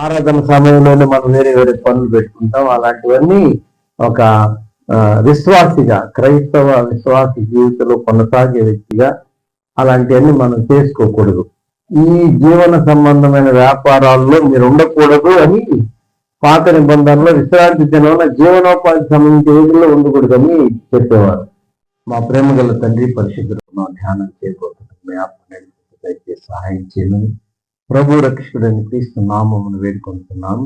ఆరాధన సమయంలోనే మనం వేరే వేరే పనులు పెట్టుకుంటాం. అలాంటివన్నీ ఒక విశ్వాసిగా, క్రైస్తవ విశ్వాస జీవితంలో కొనసాగే వ్యక్తిగా అలాంటివన్నీ మనం చేసుకోకూడదు. ఈ జీవన సంబంధమైన వ్యాపారాల్లో మీరు ఉండకూడదు అని పాత నిబంధనలో విశ్రాంతి దినంలో జీవనోపాధి సంబంధించిన ఏదుల్లో ఉండకూడదని చెప్పేవారు. మా ప్రేమ గల తండ్రి, పరిశుద్ధులు ధ్యానం చేయబోతున్నాం. మీ ఆత్మ దయచేసి సహాయం చేయమని ప్రభు రక్షకుడని క్రీస్తు నామమును వేడుకుంటున్నాను.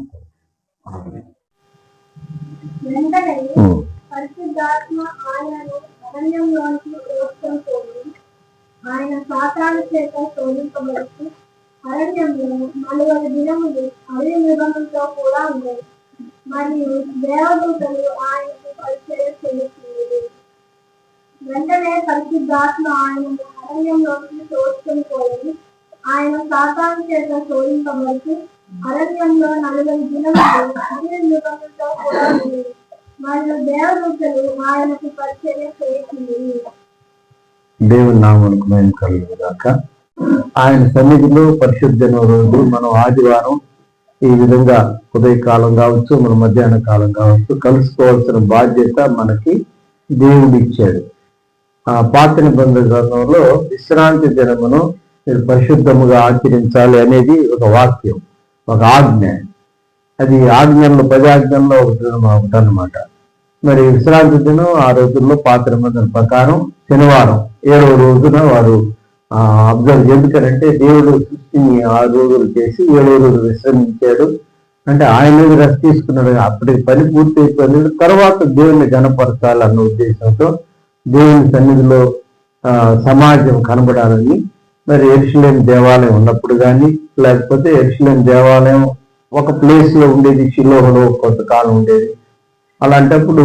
ఆయన సాతాను చేత శోధింపబడుతూ అరణ్యంలో 40 దినములు అడవి మృగములతో కూడా ఉండేది. మరియు దేవదూతలు ఆయనకు పరిచయం చేస్తున్నారు. వెంటనే పరిశుద్ధాత్మ ఆయనను అరణ్యంలోకి తోడ్కొని పోయి ఆయన సాతాను చేత శోధింపబడుతూ అరణ్యంలో 40 దినములు అడవి మృగములతో కూడా ఉండేది. మరియు దేవదూతలు ఆయనకు పరిచయం చేస్తున్నారు. దేవుని నామమునకు మహిమ కలుగును గాక. ఆయన సన్నిధిలో పరిశుద్ధ రోజు మనం ఆదివారం ఈ విధంగా ఉదయకాలం కావచ్చు, మన మధ్యాహ్న కాలం కావచ్చు కలుసుకోవాల్సిన బాధ్యత మనకి దేవుడు ఇచ్చాడు. పాత నిబంధన గ్రంథంలో విశ్రాంతి దినమును మీరు పరిశుద్ధముగా ఆచరించాలి అనేది ఒక వాక్యం, ఒక ఆజ్ఞ. అది ఆజ్ఞల్లో 10 ఆజ్ఞల్లో ఒకటి అన్నమాట. మరి విశ్రాంతి దినం ఆ రోజుల్లో పాత నిబంధన ప్రకారం శనివారం 7వ రోజున వారు అబ్జర్వ్. ఎందుకంటే దేవుడు సృష్టిని 6 రోజులు చేసి 7వ రోజు విశ్రమించాడు. అంటే ఆయన రెస్ట్ తీసుకున్నాడు. అప్పటికి పని పూర్తి అయిపోయింది. తర్వాత దేవుణ్ణి గణపరచాలన్న ఉద్దేశంతో దేవుని సన్నిధిలో సమాజం కనబడాలని మరి యెరూషలేము దేవాలయం ఉన్నప్పుడు కానీ, లేకపోతే యెరూషలేము దేవాలయం ఒక ప్లేస్ లో ఉండేది, షిలోహులో కొంతకాలం ఉండేది. అలాంటప్పుడు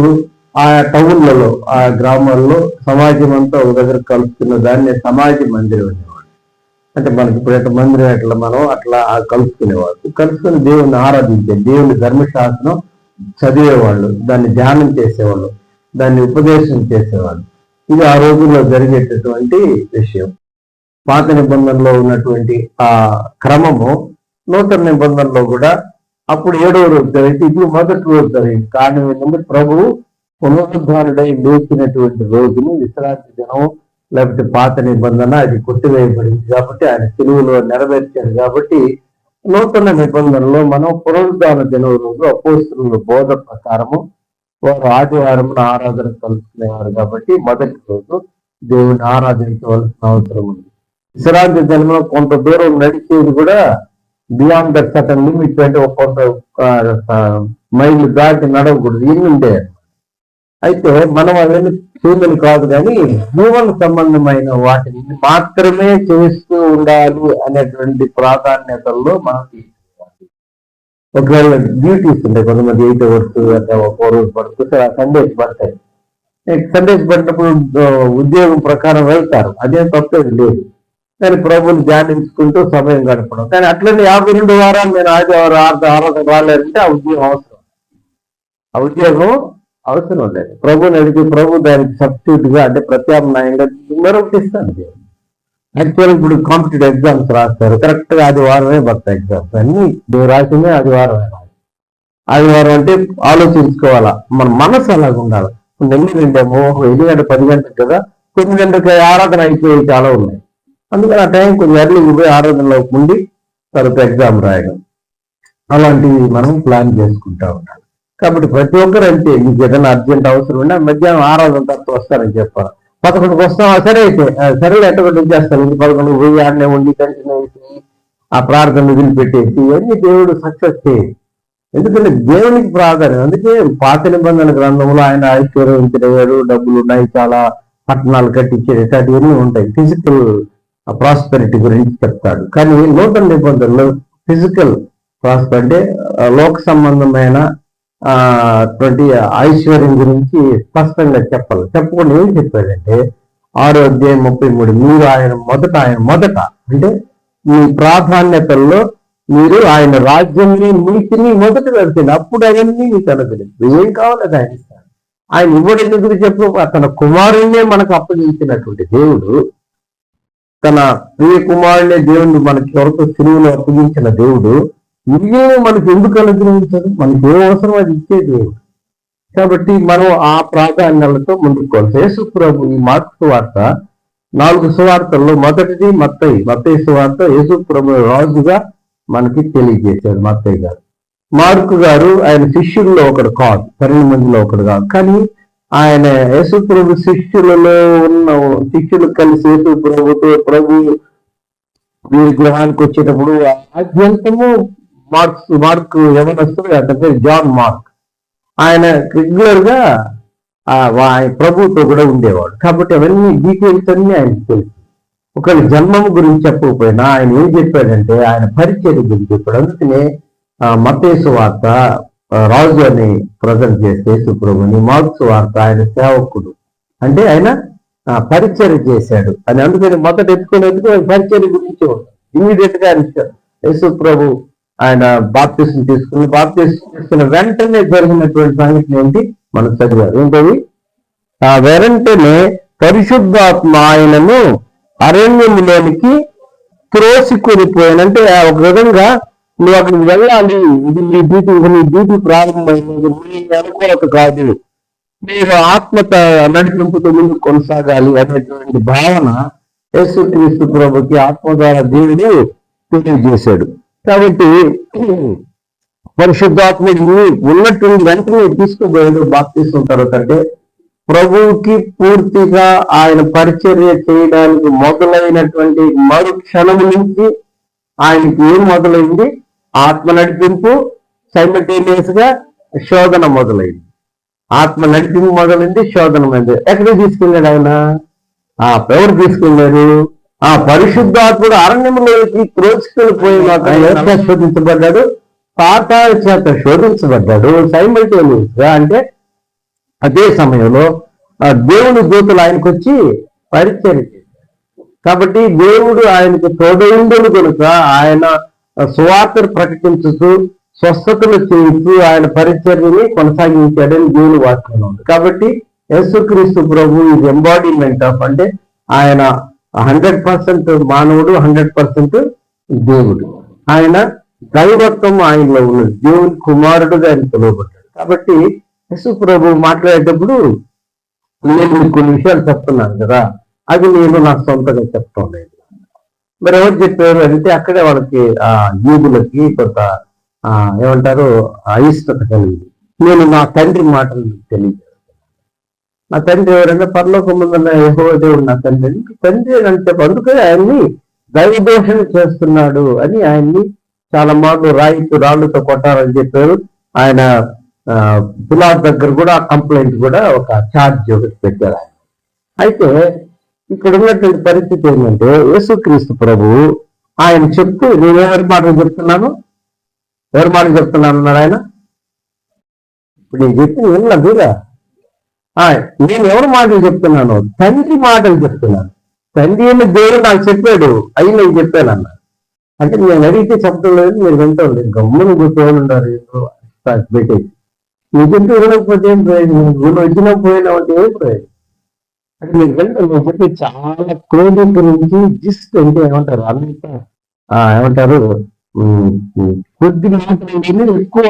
ఆ టౌన్లలో, ఆ గ్రామాల్లో సమాజం అంతా ఒక దగ్గర కలుస్తున్న దాన్ని సమాజ మందిరం అనేవాడు. అంటే మనకి ఇప్పుడు ఎట్లా మందిరం ఎట్లా మనం అట్లా కలుసుకునేవాడు. కలుసుకుని దేవుని ఆరాధించే, దేవుని ధర్మశాస్త్రం చదివేవాళ్ళు, దాన్ని ధ్యానం చేసేవాళ్ళు, దాన్ని ఉపదేశం చేసేవాళ్ళు. ఇది ఆ రోజుల్లో జరిగేటటువంటి విషయం. పాత నిబంధనలో ఉన్నటువంటి ఆ క్రమము నూతన నిబంధనలో కూడా అప్పుడు 7వ రోజు జరిగింది, ఇప్పుడు మొదటి రోజు జరిగింది. కారణం ఏంటంటే ప్రభువు పునరుద్ధారుడై లేచినటువంటి రోజును విశ్రాంతి దినం, లేకపోతే పాత నిబంధన అది కొట్టివేయబడింది కాబట్టి ఆయన సిలువలో నెరవేర్చాడు. కాబట్టి నూతన నిబంధనలో మనం పునరుద్ధాన దినం రోజు అపోస్తలుల బోధ ప్రకారము వారు ఆదివారం ఆరాధన కలుసుకునేవారు. కాబట్టి మొదటి రోజు దేవుని ఆరాధించవలసిన అవసరం ఉంది. విశ్రాంతి దినంలో కొంత దూరం నడిచేది కూడా బియాండ్ దట్ సర్టన్ లిమిట్, అంటే కొంత మైలు దాటి నడవకూడదు, ఇన్ని ఉండే. అయితే మనం అవన్నీ చేయమని కాదు, కానీ జీవన సంబంధమైన వాటిని మాత్రమే చేస్తూ ఉండాలి అనేటువంటి ప్రాధాన్యతల్లో మనం తీసుకోవాలి. ఒకవేళ డ్యూటీస్ ఉంటాయి, కొంతమంది 8 అవర్స్ అంటే 4 రోజు పడుతుంది, సండేస్ పడతాయి. సండేస్ పడినప్పుడు ఉద్యోగం ప్రకారం వెళ్తారు, అదేం తప్పేది లేదు. కానీ ప్రభుని ధ్యానించుకుంటూ సమయం గడపడం. కానీ అట్లనే 52 వారాలు నేను ఆరాధన రాలేదంటే ఆ ఉద్యోగం అవసరం, ఆ ఉద్యోగం అవసరం లేదు. ప్రభుని అడిగి ప్రభు దానికి సబ్స్టిట్యూట్ గా, అంటే ప్రత్యామ్నాయంగా మరొకటి ఇస్తాను. యాక్చువల్ ఇప్పుడు కాంపిటేటివ్ ఎగ్జామ్స్ రాస్తారు, కరెక్ట్ గా ఆదివారమే పడతాయి ఎగ్జామ్స్ అన్ని. దేవుడు రాసిందే ఆదివారమే. ఆదివారం అంటే ఆలోచించుకోవాలా, మన మనసు అలాగ ఉండాలి. ఎందుకంటేమో 8 గంటల 10 గంటలకు కదా, 9 గంటలకి ఆరాధన అయిపోయి చాలా ఉన్నాయి. అందుకని ఆ టైం కొంచెం ఎర్లీగా పోయి ఆరాధనలో ఉండి తర్వాత ఎగ్జామ్ రాయడం, అలాంటివి మనం ప్లాన్ చేసుకుంటా ఉండాలి. కాబట్టి ప్రతి ఒక్కరు అంతే, మీకు ఏదైనా అర్జెంట్ అవసరం ఉంటే మధ్యాహ్నం ఆరాధన తర్వాత వస్తారని చెప్పాలి. 11కి వస్తాం, సరే అయితే సరే ఎట్టగొట్టి వచ్చేస్తాను. 11 పోయి ఆడనే ఉండి కంటిన్యూ అయిపోయి ఆ ప్రార్థనలు వదిలిపెట్టేసి ఇవన్నీ దేవుడు సక్సెస్ చేయాలి. ఎందుకంటే దేవునికి ప్రాధాన్యం. అందుకే పాత నిబంధన గ్రంథంలో ఆయన ఐశ్వర్యవంతుడయ్యాడు, డబ్బులు ఉన్నాయి, చాలా పట్టణాలు కట్టించేది, ఇవన్నీ ఉంటాయి. ఫిజికల్ ప్రాస్పెరిటీ గురించి చెప్తాడు. కానీ నూతన నిబంధనలో ఫిజికల్ ప్రాస్పెరిటీ అంటే లోక సంబంధమైన అటువంటి ఐశ్వర్యం గురించి స్పష్టంగా చెప్పకుండా ఏం చెప్పాడంటే 6వ అధ్యాయం 33, మీరు ఆయన మొదట అంటే మీ ప్రాధాన్యతల్లో మీరు ఆయన రాజ్యాన్ని, నీతిని మొదట వెళ్తుంది, అప్పుడు అవన్నీ మీకు అనుగ్రహించు. ఏం కావాలని ఆయన ఇస్తాడు. ఆయన ఇవ్వడం ఎందుకు చెప్పు, తన కుమారుణ్ణే మనకు అప్పగించినటువంటి దేవుడు, తన ప్రియ కుమారుడే దేవుడు మనకి కొరకు సిలువలో అప్పగించిన దేవుడు మిగిలిన మనకి ఎందుకు అనుగ్రహించాడు? మనకి ఏ అవసరం అది ఇచ్చేది దేవుడు. కాబట్టి మనం ఆ ప్రాధాన్యాలతో ముందుకు పోవాలి. యేసు ప్రభు ఈ మార్కు సువార్త 4 సువార్తల్లో మొదటిది మత్తయి సువార్త యేసు ప్రభు రాజుగా మనకి తెలియజేశాడు మత్తయి గారు. మార్కు గారు ఆయన శిష్యుల్లో ఒకడు కాదు, 12 మందిలో ఒకడు కాదు. కానీ ఆయన యేసు ప్రభు శిష్యులలో ఉన్న శిష్యులు కలిసి యేసు ప్రభు వీరి గృహానికి వచ్చేటప్పుడు ఆద్యంతము మార్కు యవనస్తుడు, అతని పేరు జాన్ మార్క్. ఆయన రెగ్యులర్ గా ప్రభుతో కూడా ఉండేవాడు. కాబట్టి అవన్నీ డీటెయిల్స్ అన్ని ఆయనకు తెలుసు. ఒకవేళ జన్మం గురించి చెప్పకపోయినా ఆయన ఏం చెప్పాడంటే ఆయన పరిచర్య గురించి చెప్పాడు. అందుకనే మత్తయి సువార్త రాజు అని ప్రజెంట్ చేస్తే యేసుప్రభుని, మార్కు సువార్త ఆయన సేవకుడు అంటే ఆయన పరిచర్య చేశాడు అని. అందుకని మొదట ఎత్తుకునేందుకు ఆయన పరిచర్య గురించి ఇమీడియట్ గా యేసుప్రభు ఆయన బాప్తిసం తీసుకున్న వెంటనే జరిగినటువంటి సంఘటన ఏంటి మనం చదివారు. ఏంటది? వెంటనే పరిశుద్ధాత్మ ఆయనను అరణ్యంలోనికి త్రోసికొనిపోయానంటే ఒక విధంగా నువ్వు అక్కడికి వెళ్ళాలి, ఇది నీ డ్యూటీ ప్రారంభమైనది, మీ అనుకోవక కాదు, మీరు ఆత్మ నడిపింపుతో ముందు కొనసాగాలి అనేటువంటి భావన యేసుక్రీస్తు ప్రభుకి ఆత్మ ద్వారా దేవుడు తెలియజేశాడు. కాబట్టి పరిశుద్ధాత్ముడిని ఉన్నటువంటి వెంటనే తీసుకుపోయాడు బాప్తిసం తర్వాత. అంటే ప్రభువుకి పూర్తిగా ఆయన పరిచర్య చేయడానికి మొదలైనటువంటి మరు క్షణం నుంచి ఆయనకి ఏం మొదలైంది? ఆత్మ నడిపింపు, సైమల్టేనియస్ గా శోధన మొదలైంది. ఆత్మ నడిపింపు మొదలైంది, శోధన మొదలైంది. ఎక్కడికి తీసుకెళ్ళాడు ఆయన? ఎవరు తీసుకెళ్ళారు? పరిశుద్ధాత్ముడు అరణ్యంలోకి త్రోసికెళ్ళిపోయిన శోధించబడ్డాడు, పాతాళ చేత శోధించబడ్డాడు. సైమల్టేనియస్ గా అంటే అదే సమయంలో దేవుని దూతలు ఆయనకు వచ్చి పరిచర్య చేశారు. కాబట్టి దేవుడు ఆయనకు తోడైండును కనుక ఆయన సువార్తను ప్రకటించుతూ స్వస్థతలు చేస్తూ ఆయన పరిచర్యని కొనసాగించాడని దేవుని వాక్యంలో ఉంది. కాబట్టి యేసుక్రీస్తు ప్రభు ఇది ఎంబాడిమెంట్ ఆఫ్, అంటే ఆయన 100% మానవుడు, 100% దేవుడు. ఆయన దైవత్వం ఆయనలో ఉన్నది, దేవుని కుమారుడుగా ఆయన పిలువబడ్డాడు. కాబట్టి యేసు ప్రభు మాట్లాడేటప్పుడు నేను మీకు కొన్ని విషయాలు చెప్తున్నాను కదా, అది నేను నా సొంతంగా చెప్తాను లేదు. మరి ఎవరు చెప్పారు అంటే అక్కడే వాళ్ళకి యూదులకి కొంత ఏమంటారు అయిష్టత కలిగింది. నేను నా తండ్రి మాటలు తెలియజేస్తాను. నా తండ్రి ఎవరైనా పరలోకం ముందున్న యెహోవా దేవుడు నా తండ్రి అని చెప్పి అందుకని ఆయన్ని దైవదోషణ చేస్తున్నాడు అని ఆయన్ని చాలా మార్లు రాళ్ళతో కొట్టారని చెప్పారు. ఆయన పిలాతు దగ్గర కూడా కంప్లైంట్ కూడా ఒక ఛార్జ్ ఒకటి పెట్టారు ఆయన. అయితే ఇక్కడ ఉన్నటువంటి పరిస్థితి ఏంటంటే యేసుక్రీస్తు ప్రభు ఆయన చెప్తూ నేను ఎవరి మాటలు చెప్తున్నాను అన్నారు ఆయన. ఇప్పుడు నేను చెప్పి విన్నదిగా నేను ఎవరి మాటలు చెప్తున్నాను? తండ్రి మాటలు చెప్తున్నాను. తండ్రి అని దేవుడు నాకు చెప్పాడు, అవి నేను చెప్పాను అన్న. అంటే నేను అడిగితే చెప్పడం లేదు, మీరు వింటాం లేదు, గమ్మును కూర్చోని ఉండాలి పెట్టేసి. నువ్వు చెప్తే వినకపోతే ఏం ప్రయోజనం? నువ్వు వచ్చినా పోయినా అంటే ఏం ప్రయోజనం? అంటే మీరు వెళ్తాను నువ్వు చెప్పి చాలా క్రోధం గురించి జిస్ట్ అంటే ఏమంటారు అంత ఏమంటారు కొద్ది మాటలు ఎక్కువ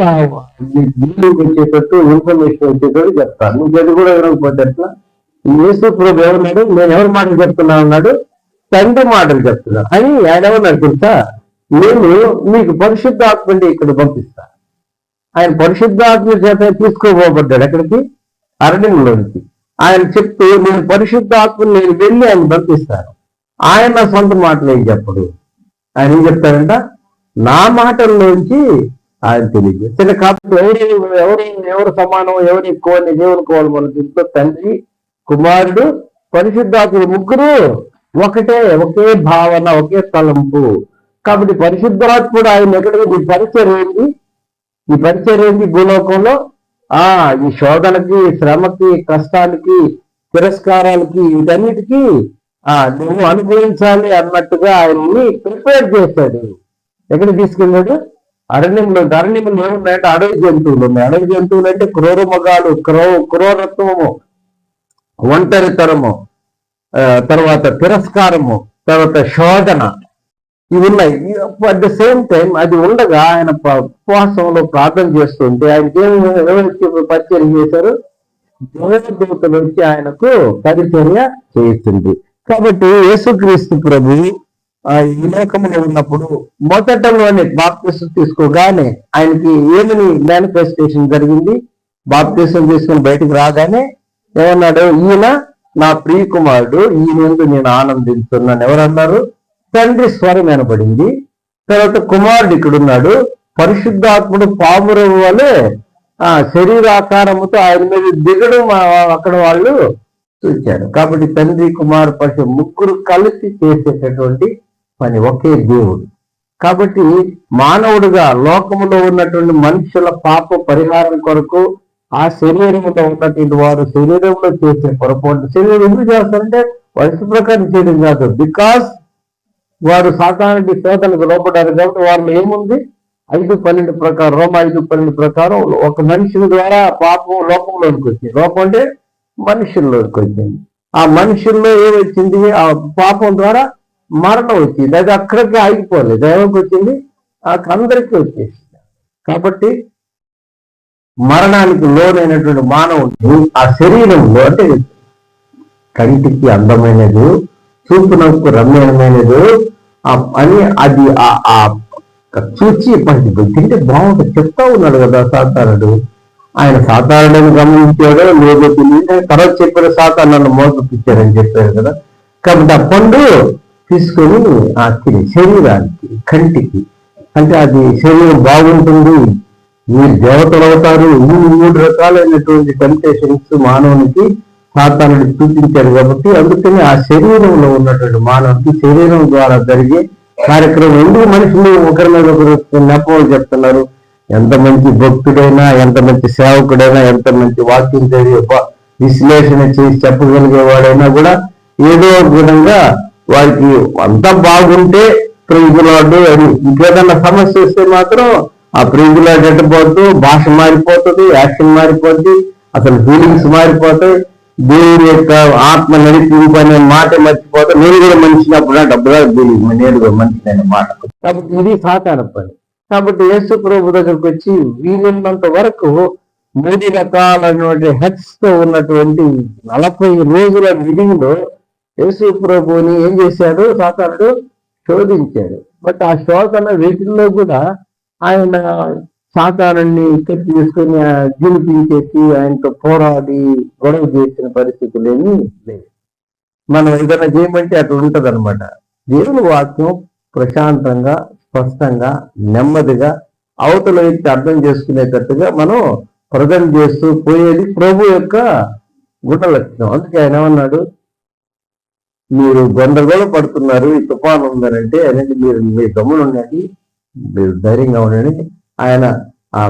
బిల్లుకి వచ్చేటట్టు ఇన్ఫర్మేషన్ వచ్చేటట్టు చెప్తాను. నువ్వు అది కూడా వినకపోతే ఎట్లా? యేసు ప్రభు ఏమన్నాడు? నేను ఎవరి మాటలు చెప్తున్నా అన్నాడు, తండ్రి మాటలు చెప్తున్నా అని ఆయన ఏమన్నాడు తెలుసా? నేను మీకు పరిశుద్ధాత్మని ఇక్కడ పంపిస్తా. ఆయన పరిశుద్ధాత్మ చేత తీసుకోబోబడ్డాడు ఎక్కడికి? అరణ్యంలోనికి. ఆయన చెప్తూ నేను పరిశుద్ధాత్మని నేను వెళ్ళి ఆయన పంపిస్తాను. ఆయన సొంత మాటలు ఏం చెప్పడు. ఆయన ఏం చెప్తారంట? నా మాటల్లోంచి ఆయన తెలియజేస్తాడు. కాబట్టి ఎవరు సమానం, ఎవరు ఎక్కువ అని దేవునుకోవాలి. మన ఇంట్లో తండ్రి, కుమారుడు, పరిశుద్ధాత్ముడు ముగ్గురు ఒకటే భావన, ఒకే తలంపు. కాబట్టి పరిశుద్ధాత్ముడు ఆయన ఎక్కడికి ఈ పరిచయం ఏంటి భూలోకంలో? ఈ శోధనకి, శ్రమకి, కష్టాలకి, తిరస్కారాలకి, వీటన్నిటికీ నువ్వు అనుభవించాలి అన్నట్టుగా ఆయన్ని ప్రిపేర్ చేశాడు. ఎక్కడికి తీసుకెళ్ళాడు? అరణ్యంలో ఏమున్నాయంటే అడవి జంతువులు ఉన్నాయి. అడవి జంతువులు అంటే క్రూరమగాలు, క్రూరత్వము, ఒంటరితనము, తర్వాత తిరస్కారము, తర్వాత శోధన, ఇవి ఉన్నాయి. అట్ ద సేమ్ టైం అది ఉండగా ఆయన ఉపవాసంలో ప్రార్థన చేస్తుంటే ఆయనకి ఎవరు పరిచయం చేశారు? దేవదూతలు వచ్చి ఆయనకు పరిచర్య చేస్తుంది. కాబట్టి యేసుక్రీస్తు ప్రభు ఈ లోకంలో ఉన్నప్పుడు మొదటలోనే బాప్తిసం తీసుకోగానే ఆయనకి ఏమని మేనిఫెస్టేషన్ జరిగింది? బాప్తిసం తీసుకుని బయటకు రాగానే ఏమన్నాడు? ఈయన నా ప్రియ కుమారుడు, ఈయన యందు నేను ఆనందిస్తున్నాను. ఎవరన్నారు? తండ్రి స్వరం వినబడింది. తర్వాత కుమారుడు ఇక్కడున్నాడు. పరిశుద్ధాత్ముడు పావురం వలె శరీరాకారముతో ఆయన మీద దిగడం అక్కడ వాళ్ళు చూశారు. కాబట్టి తండ్రి కుమారు పరిశుద్ధ ముగ్గురు కలిసి చేసేటటువంటి పని ఒకే దేవుడు. కాబట్టి మానవుడుగా లోకములో ఉన్నటువంటి మనుషుల పాప పరిహారం కొరకు ఆ శరీరంలో ఉన్నటువంటి వారు శరీరంలో చేసే పొరపాటు శరీరం ఎందుకు చేస్తారంటే వయసు ప్రకారం చేయడం కాదు, బికాస్ వారు సాతానుడి శోధనకు లోపడ్డారు. కాబట్టి వాళ్ళు ఏముంది? 5:12 ప్రకారం, రోమా 5:12 ప్రకారం ఒక మనుషుల ద్వారా పాపం లోకంలోనికి వచ్చింది. లోపం అంటే మనుషుల్లోకి వచ్చింది. ఆ మనుషుల్లో ఏమొచ్చింది? ఆ పాపం ద్వారా మరణం వచ్చింది. అది అక్కడికి ఆగిపోలేదు. ఎవరికి వచ్చింది? అందరికీ వచ్చేసింది. కాబట్టి మరణానికి లోనైనటువంటి మానవుడు ఆ శరీరంలో అంటే కంటికి అందమైనది, చూపునకు రమ్యమైనది అని అది చూచి తింటే బాగుంటుంది చెప్తా ఉన్నాడు కదా సాతానుడు. ఆయన సాతానుడని గమనించాడో లేదో తెలియదు. తర్వాత చెప్పిన సాతాను నన్ను మోసపించారని చెప్పారు కదా. కాబట్టి ఆ పండు తీసుకొని ఆ శరీరానికి కంటికి అంటే అది శరీరం బాగుంటుంది, మీరు దేవతలు అవుతారు. ఈ 3 రకాలైనటువంటి టెంప్టేషన్స్ మానవునికి సాతానుడు చూపించారు. కాబట్టి అందుకని ఆ శరీరంలో ఉన్నటువంటి మానవునికి శరీరం ద్వారా జరిగే కార్యక్రమం ఎందుకు మనుషులు ఒకరి మీద ఒకరు నెపలు చెప్తున్నారు? ఎంత మంచి భక్తుడైనా, ఎంత మంచి సేవకుడైనా, ఎంత మంచి వాక్యం విశ్లేషణ చేసి చెప్పగలిగేవాడైనా కూడా ఏదో విధంగా వారికి అంతా బాగుంటే ప్రియులాడు అని ఇంకేదన్నా సమస్య వస్తే మాత్రం ఆ ప్రియులాడు ఎట్టపోతూ భాష మారిపోతుంది, యాక్షన్ మారిపోద్ది, అసలు ఫీలింగ్స్ మారిపోతాయి, దేవుడి యొక్క ఆత్మ నడిపింపు అనే మాట మర్చిపోతా. నేను కూడా మనిషినప్పుడు డబ్బుగా నేను కూడా మనిషి అనే మాట. కాబట్టి ఇది సాతాన పని. కాబట్టి యేసు ప్రభు దగ్గరకు వచ్చి వీలున్నంత వరకు 3 రకాలైనటువంటి హెడ్స్ తో ఉన్నటువంటి 40 రోజుల విధిలో యేసు ప్రభుని ఏం చేశాడు? సాతానుడు శోధించాడు. బట్ ఆ శోధన వీటిల్లో కూడా ఆయన సాతానుడిని ఇక్కడికి తీసుకొని జీవిపించేసి ఆయనతో పోరాడి గొడవ చేసిన పరిస్థితులు ఏమీ లేవు. మనం ఏదైనా చేయమంటే అట్లా ఉంటది అనమాట. దేవుని వాక్యం ప్రశాంతంగా, స్పష్టంగా, నెమ్మదిగా అవతల వ్యక్తి అర్థం చేసుకునేటట్టుగా మనం ప్రజెంట్ చేస్తూ పోయేది ప్రభు యొక్క గుణ లక్షణం. అందుకే ఆయన ఏమన్నాడు? మీరు గొందరగోళ పడుతున్నారు, ఈ తుఫాను ఉందనంటే అనేది మీరు గమ్మున ఉండండి, మీరు ధైర్యంగా ఉండండి. ఆయన ఆ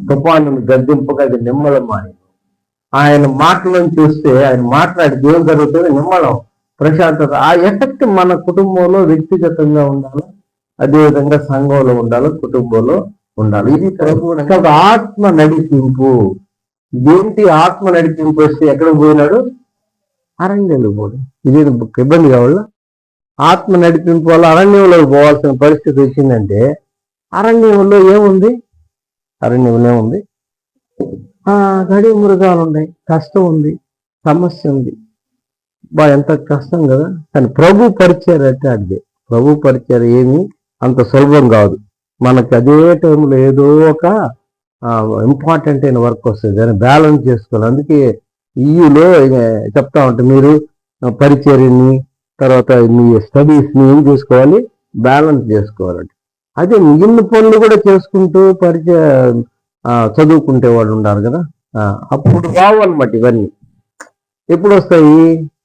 తుఫాను గద్దింపుగా అది నిమ్మలం. ఆయన మాటలను చూస్తే ఆయన మాట్లాడితే ఏం జరుగుతుంది? నిమ్మలం, ప్రశాంతత. ఆ ఎఫెక్ట్ మన కుటుంబంలో వ్యక్తిగతంగా ఉండాలి, అదేవిధంగా సంఘంలో ఉండాలి, కుటుంబంలో ఉండాలి. ఇది ప్రభు ఆత్మ నడిపింపు. ఏంటి ఆత్మ నడిపింపు? వస్తే ఎక్కడికి పోయినాడు? అరణ్యంలో పోడు. ఇది ఇబ్బంది కావాల. ఆత్మ నడిపింపు వల్ల అరణ్యంలోకి పోవాల్సిన పరిస్థితి వచ్చిందంటే అరణ్యంలో ఏముంది? అరణ్యంలో ఏముంది? గడి మృగాలు ఉన్నాయి, కష్టం ఉంది, సమస్య ఉంది. ఎంత కష్టం కదా. కానీ ప్రభు పరిచయం అంటే అదే. ప్రభు పరిచయం ఏమి అంత సులభం కాదు. మనకి అదే టైంలో ఏదో ఒక ఇంపార్టెంట్ అయిన వర్క్ వస్తుంది, దాన్ని బ్యాలెన్స్ చేసుకోవాలి. అందుకే ఈలో చెప్తా ఉంటే మీరు పరిచర్యని తర్వాత మీ స్టడీస్ని ఏం చేసుకోవాలి? బ్యాలెన్స్ చేసుకోవాలంటే అదే మిగిలిన పనులు కూడా చేసుకుంటూ చదువుకుంటే వాళ్ళు ఉండాలి కదా. అప్పుడు రావన్నమాట ఇవన్నీ. ఎప్పుడు వస్తాయి?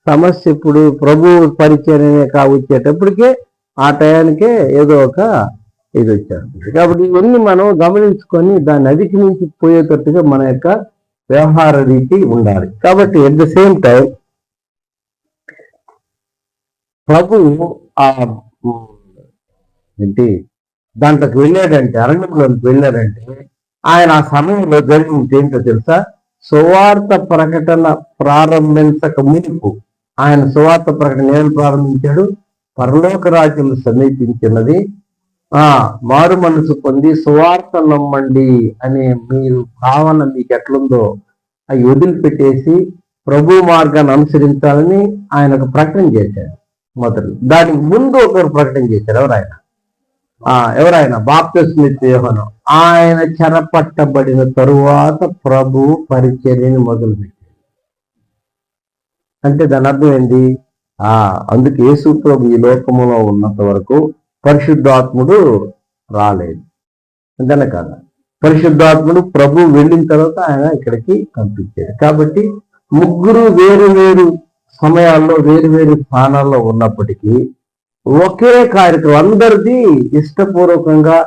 సమస్య ఇప్పుడు ప్రభు పరిచర్యనే వచ్చేటప్పటికే ఆ టయానికే ఏదో ఒక ఇది వచ్చారు. కాబట్టి ఇవన్నీ మనం గమనించుకొని దాన్ని అధిగమించి పోయేటట్టుగా మన యొక్క వ్యవహార రీతి ఉండాలి. కాబట్టి ఎట్ ద సేమ్ టైం ప్రభు ఏంటి దాంట్లోకి వెళ్ళాడంటే, అరణ్యంలోకి వెళ్ళాడంటే ఆయన ఆ సమయంలో జరిగింది ఏంటో తెలుసా? సువార్త ప్రకటన ప్రారంభించక మునుపు ఆయన సువార్త ప్రకటన ఏం ప్రారంభించాడు? పరలోక రాజ్యం సమీపించినది, మారు మనసు పొంది సువార్త నమ్మండి అనే మీరు భావన మీకు ఎట్లుందో అవి వదిలిపెట్టేసి ప్రభు మార్గాన్ని అనుసరించాలని ఆయన ఒక ప్రకటన చేశాడు. మొదలు దానికి ముందు ఒకరు ప్రకటన చేశారు. ఎవరైనా బాప్తిస్మిత్ యోహాను. ఆయన చెరపట్టబడిన తరువాత ప్రభు పరిచర్యని మొదలుపెట్టాడు. అంటే దాని అర్థం ఏంటి? అందుకే యేసు ప్రభు ఈ లోకములో ఉన్నంత వరకు పరిశుద్ధాత్ముడు రాలేదు. అంతేనా కదా? పరిశుద్ధాత్ముడు ప్రభు వెళ్ళిన తర్వాత ఆయన ఇక్కడికి పంపించాడు. కాబట్టి ముగ్గురు వేరు వేరు సమయాల్లో వేరు వేరు స్థానాల్లో ఉన్నప్పటికీ ఒకే కార్యక్రమం, అందరిది ఇష్టపూర్వకంగా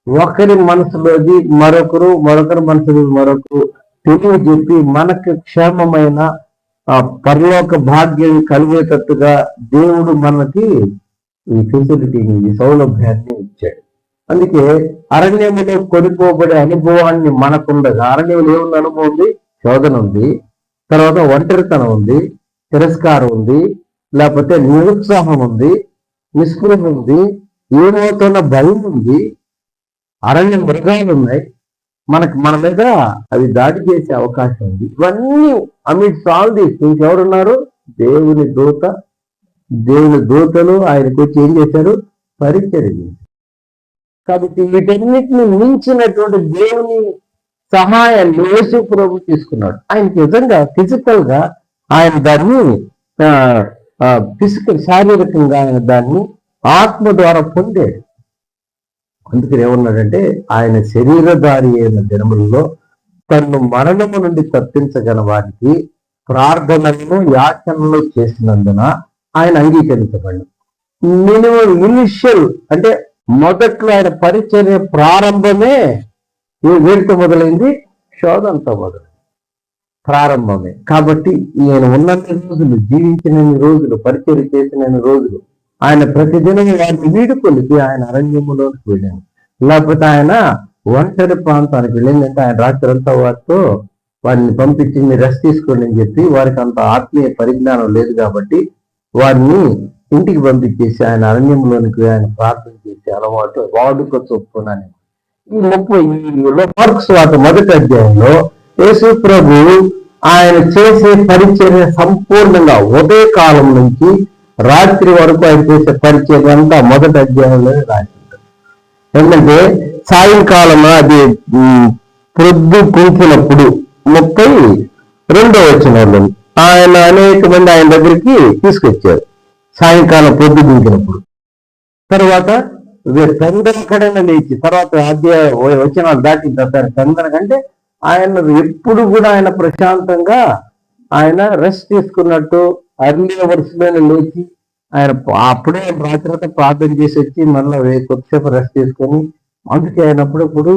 ఒకరి మనసులోది మరొకరి మనసులో మరొకరు తెలియజెప్పి మనకు క్షేమమైన పరలోక భాగ్యం కలిగేటట్టుగా దేవుడు మనకి ఈ ఫెసిలిటీని, ఈ సౌలభ్యాన్ని ఇచ్చాడు. అందుకే అరణ్యములో కొనుక్కోబడే అనుభవాన్ని మనకుండగా, అరణ్యంలో ఏముంది అనుభవం ఉంది? శోధన ఉంది, తర్వాత ఒంటరితనం ఉంది, తిరస్కారం ఉంది, లేకపోతే నిరుత్సాహం ఉంది, నిస్పృహ ఉంది, ఏమవుతున్న భయం ఉంది, అరణ్య మృగాలు ఉన్నాయి, మన మీద అవి దాడి చేసే అవకాశం ఉంది. ఇవన్నీ అమిట్స్ ఆల్ దీస్ థింగ్స్ ఎవరున్నారు? దేవుని దూతలు ఆయనకు వచ్చి ఏం చేశారు? పరిచర్య చేశారు. కాబట్టి వీటన్నిటిని మించినటువంటి దేవుని సహాయాన్ని యేసు ప్రభు తీసుకున్నాడు. ఆయనకి నిజంగా ఫిజికల్ గా ఆయన దాన్ని శారీరకంగా ఆయన దాన్ని ఆత్మ ద్వారా పొందాడు. అందుకని ఏమన్నాడంటే, ఆయన శరీరధారి అయిన దినములలో తను మరణము నుండి తప్పించగల వారికి ప్రార్థనలను యాచనలు చేసినందున ఆయన అంగీకరించబడి, మినిమం ఇనిషియల్ అంటే మొదట్లో ఆయన పరిచర్య ప్రారంభమే వీటితో మొదలైంది, శోధనతో మొదలైంది, ప్రారంభమే. కాబట్టి ఈయన ఉన్నన్ని రోజులు, జీవించిన రోజులు, పరిచర్య చేసిన రోజులు ఆయన ప్రతిదినం వారిని వీడుకొలిపి ఆయన అరణ్యములోకి వెళ్ళాను. లేకపోతే ఆయన ఒంటరి ప్రాంతానికి వెళ్ళిందంటే ఆయన రాత్రంతా వారిని పంపించి మీరు రెస్ట్ తీసుకోండి అని చెప్పి, వారికి అంత ఆత్మీయ పరిజ్ఞానం లేదు కాబట్టి వారిని ఇంటికి పంపించేసి ఆయన అరణ్యంలోనికి ఆయన ప్రార్థన చేసే అలవాటు వాడుక చొప్పునని. ఈ మార్క్స్ వార్త మొదటి అధ్యాయంలో యేసు ప్రభు ఆయన చేసే పరిచర్య సంపూర్ణంగా ఉదయకాలం నుంచి రాత్రి వరకు ఆయన చేసే పరిచయం అంతా మొదటి అధ్యాయంలో రాసింది. ఎందుకంటే సాయంకాలం అది ప్రొద్దు కుంచినప్పుడు 32వ వచనంలో ఆయన అనేక మంది ఆయన దగ్గరికి తీసుకొచ్చారు. సాయంకాలం ప్రొద్దు కుంచినప్పుడు తర్వాత చంద్రకడన లేచి, తర్వాత వచనాలు దాటిన తర్వాత చంద్రకంటే ఆయన ఎప్పుడు కూడా ఆయన ప్రశాంతంగా ఆయన రెస్ట్ తీసుకున్నట్టు అర్లీ అవర్స్ లోనే లేచి ఆయన అప్పుడే రాత్రి ప్రార్థన చేసి వచ్చి మళ్ళీ కొద్దిసేపు రెస్ట్ తీసుకొని, అందుకే ఆయన అప్పుడప్పుడు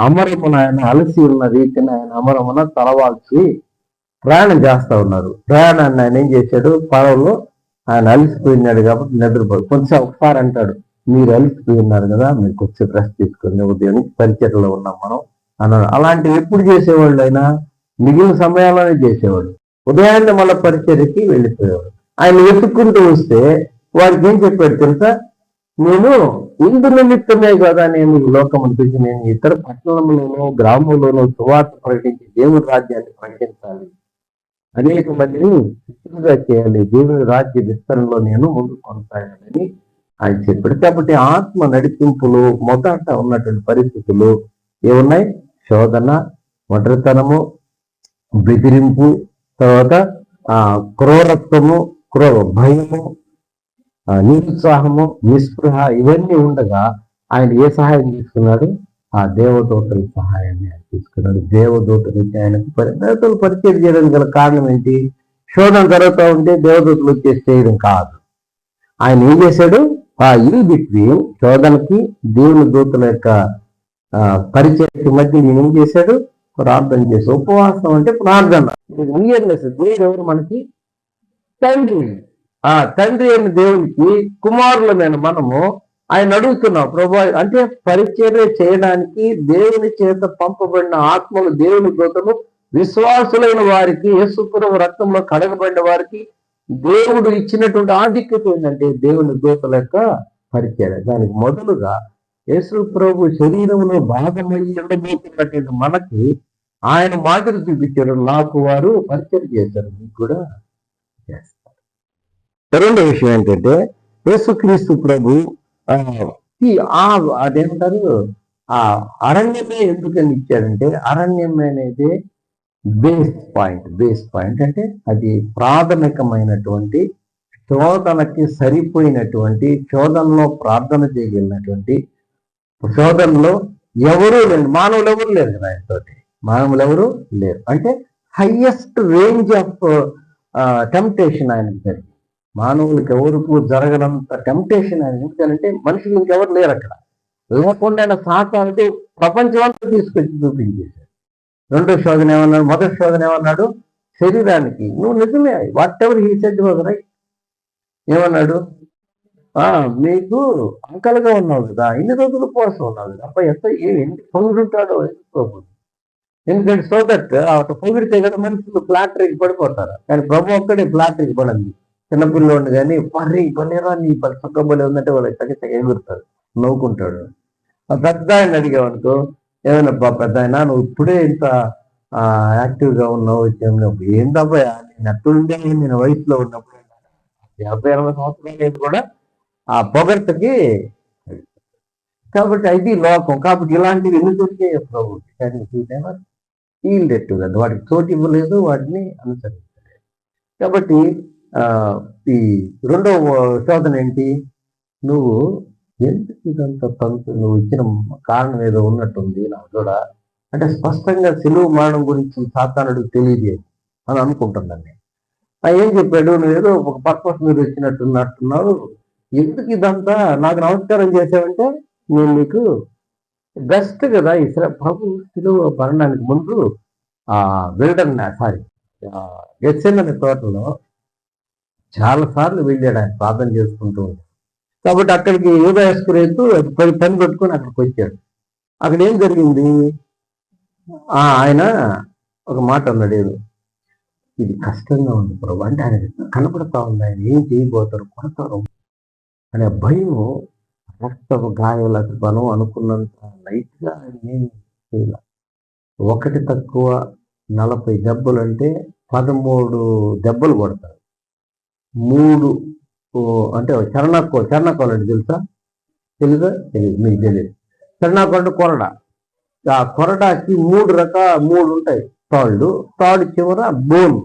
అమరమున ఆయన అలసి ఉన్న రీతిని ఆయన అమరమున తలవాల్చి ప్రయాణం చేస్తా ఉన్నారు. ప్రయాణాన్ని ఆయన ఏం చేశాడు? పడవలో ఆయన అలసిపోయినాడు కాబట్టి నిద్రపోడు. కొంచెం ఒకసారి అంటాడు, మీరు అలసిపోయి ఉన్నారు కదా, మీరు కొంచెం రెస్ట్ తీసుకొని ఉదయం పరిచర్లో ఉన్నాం మనం అన్నాడు. అలాంటివి ఎప్పుడు చేసేవాళ్ళు? అయినా మిగిలిన సమయాల్లోనే చేసేవాడు. ఉదయాన్నే మళ్ళీ పరిచర్యకి వెళ్ళిపోయేవాడు. ఆయన వెతుక్కుంటూ వస్తే వారికి ఏం చెప్పాడు తెలుసా? నేను ఇందు నిమిత్తమే కదా నేను ఈ లోకం అనిపించి నేను ఇతర పట్టణంలోనూ గ్రామంలోనూ సువార్త ప్రకటించి దేవుని రాజ్యాన్ని ప్రకటించాలి, అనేక మందిని శిష్యులుగా చేయాలి, దేవుని రాజ్య విస్తరణలో నేను ముందుకు కొనసాగాలని ఆయన చెప్పాడు. కాబట్టి ఆత్మ నడిపింపులు మొదట ఉన్నటువంటి పరిస్థితులు ఏమున్నాయి? శోధన, ఒంటరితనము, బెదిరింపు, తర్వాత క్రూరత్వము, భయము, నిరుత్సాహము, నిస్పృహ, ఇవన్నీ ఉండగా ఆయన ఏ సహాయం తీసుకున్నాడు? ఆ దేవదూతల సహాయాన్ని ఆయన తీసుకున్నాడు. దేవదూతల నుంచి ఆయనకు దేవతలు పరిచయం చేయడానికి గల కారణం ఏంటి? శోధన జరుగుతూ ఉంటే దేవదూతలు వచ్చేసి చేయడం కాదు. ఆయన ఏం చేశాడు? ఇన్ బిట్వీన్ శోధనకి దేవుని దూతల యొక్క పరిచయకి మధ్య నేను ఏం చేశాడు? ప్రార్థన చేసి, ఉపవాసం అంటే ప్రార్థన. దేవుడు ఎవరు మనకి? తండ్రి. తండ్రి అయిన దేవునికి కుమారులమైన మనము ఆయన అడుగుతున్నాం, ప్రభు అంటే పరిచర్య చేయడానికి దేవుని చేత పంపబడిన ఆత్మలు, దేవుని దూతలు విశ్వాసులైన వారికి, యేసుప్రభు రక్తంలో కడగబడిన వారికి దేవుడు ఇచ్చినటువంటి ఆధిక్యత ఏంటంటే దేవుని దూతల యొక్క పరిచర్య. దానికి మొదలుగా యేసు ప్రభు శరీరంలో భాగమై ఉండబోతున్నటువంటి మనకి ఆయన మాదిరి చూపించారు. నాకు వారు పరిచయం చేశారు, మీకు కూడా చేస్తారు. రెండో విషయం ఏంటంటే యేసుక్రీస్తు ప్రభు అదేమంటారు, ఆ అరణ్యమే ఎందుకని ఇచ్చాడంటే అరణ్యం అనేది బేస్ పాయింట్ అంటే అది ప్రాథమికమైనటువంటి శోధనకి సరిపోయినటువంటి, శోధనలో ప్రార్థన చేయగలిగినటువంటి, శోధనలో ఎవరూ లేరు, మానవులు ఎవరు లేరు కదా ఆయనతోటి, మానవులు ఎవరు లేరు అంటే హైయెస్ట్ రేంజ్ ఆఫ్ టెంప్టేషన్ ఆయనకి జరిగింది. మానవులకి ఎవరికి జరగనంత టెంప్టేషన్ ఆయన ఎందుకంటే మనుషులు ఇంకెవరు లేరు అక్కడ. లేకుండా ఆయన సాతానుడు ప్రపంచం అంతా తీసుకొచ్చి చూపించేశాడు. రెండో శోధన ఏమన్నాడు, మొదటి శోధన ఏమన్నాడు, శరీరానికి నువ్వు నిజమే what ever he said was right. ఏమన్నాడు, మీకు అంకలుగా ఉన్నావు కదా, ఇన్ని రోజుల కోసం ఉన్నావు కదా, అబ్బాయి ఎంత పొంగుంటాడో ఎందుకు. ఎందుకంటే సో దట్ అటు పొగిడితే కదా మనుషులు ఫ్లాటరీకి పడిపోతారు. కానీ ప్రభు ఒక్కడే ఫ్లాటరీకి పడింది. చిన్నపిల్లోడిని కానీ పర్లేరా నీ చక్కబలే ఉందంటే వాళ్ళకి తగ్గ ఎగురుతారు, నవ్వుకుంటాడు. ఆ పెద్ద ఆయన అడిగావనుకో, ఏమైనా పెద్ద ఆయన నువ్వు ఇప్పుడే ఇంత యాక్టివ్గా ఉన్నావు, ఏందబ్బా నేను అట్టుండే నేను వయసులో ఉన్నప్పుడు 50-60 సంవత్సరాలు కూడా ఆ పొగడ్తకి. కాబట్టి అది లోకం. కాబట్టి ఇలాంటివి ఎందుకు వచ్చాయి ప్రభు, కానీ ఈల్డెట్టు కదా, వాటికి చోటు ఇవ్వలేదు, వాటిని అనుసరించలేదు. కాబట్టి ఈ రెండవ శోధన ఏంటి, నువ్వు ఎందుకు ఇదంతా తంతు, నువ్వు ఇచ్చిన కారణం ఏదో ఉన్నట్టుంది నాకు కూడా అంటే స్పష్టంగా సిలువ మరణం గురించి సాతానుడు తెలియజేది అని అనుకుంటుందండి. ఏం చెప్పాడు, నువ్వు ఏదో ఒక పర్పస్ మీద వచ్చినట్టున్నట్టున్నావు, ఎందుకు ఇదంతా నాకు నమస్కారం చేసావంటే నేను నీకు బెస్ట్ కదా. ప్రభు సిలువ మరణానికి ముందు గెత్సెమనే తోటలో చాలా సార్లు వెళ్ళాడు ఆయన ప్రార్థన చేసుకుంటూ ఉంటాడు. కాబట్టి అక్కడికి యూదాయస్కరేతు పని పెట్టుకొని అక్కడికి వచ్చాడు. అక్కడ ఏం జరిగింది, ఆయన ఒక మాట అన్నాడు, ఏదో ఇది కష్టంగా ఉంది ప్రభు అంటే ఆయన కనపడతా ఉంది, ఆయన ఏం చేయబోతారు, కొడతారు అనే భయం, రక్తపు గాయాల బలం అనుకున్నంత లైట్గా ఆయన ఏం చేయాల. ఒకటి తక్కువ 40 దెబ్బలు అంటే 13 దెబ్బలు కొడతారు. 3 అంటే చరణాకోలు అంటే తెలుసా, తెలీదా, తెలియదు, మీకు తెలియదు. చరణాకోలు అంటే కొరడ. ఆ కొరడాకి 3 ఉంటాయి తాళ్ళు. తాడు చివర బోన్,